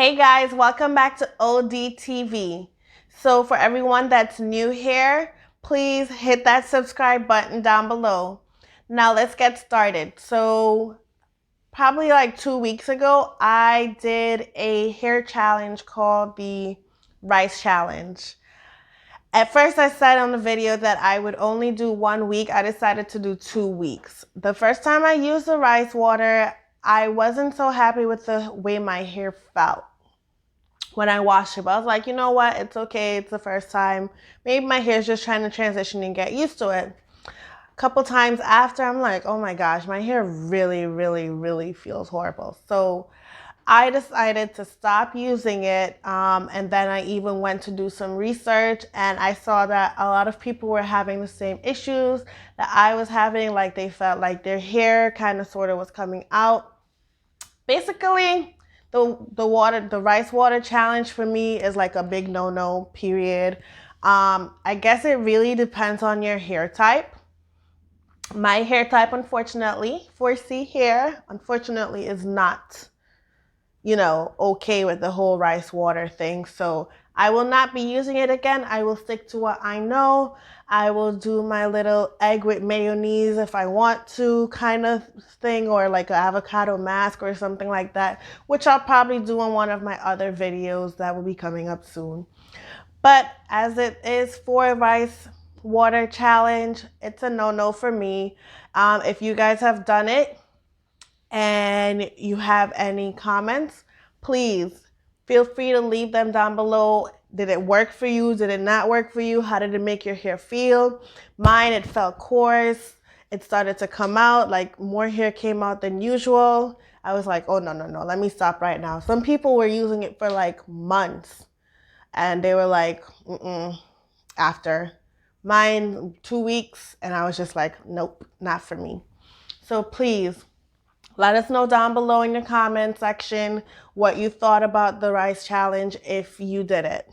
Hey guys, welcome back to ODTV. So for everyone that's new here, please hit that subscribe button down below. Now let's get started. So probably like 2 weeks ago, I did a hair challenge called the Rice Challenge. At first I said on the video that I would only do 1 week. I decided to do 2 weeks. The first time I used the rice water, I wasn't so happy with the way my hair felt when I washed it. But I was like, you know what? It's okay. It's the first time. Maybe my hair's just trying to transition and get used to it. A couple times after, I'm like, oh my gosh, my hair really feels horrible. So I decided to stop using it. And then I even went to do some research and I saw that a lot of people were having the same issues that I was having. Like they felt like their hair kind of sort of was coming out. Basically, the rice water challenge for me is like a big no-no, period. I guess it really depends on your hair type. My hair type, unfortunately, 4C hair, unfortunately, is not, okay with the whole rice water thing. So I will not be using it again. I will stick to what I know. I will do my little egg with mayonnaise if I want to kind of thing, or like an avocado mask or something like that, which I'll probably do in one of my other videos that will be coming up soon. But as it is for rice water challenge, it's a no-no for me. If you guys have done it, and you have any comments, please feel free to leave them down below. Did it work for you? Did it not work for you? How did it make your hair feel? Mine, it felt coarse. It started to come out, like more hair came out than usual. I was like, oh, no, let me stop right now. Some people were using it for like months and they were like, after. Mine, 2 weeks, and I was just like, nope, not for me. So please, let us know down below in the comment section what you thought about the rice challenge if you did it.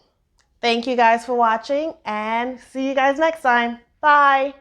Thank you guys for watching and see you guys next time. Bye.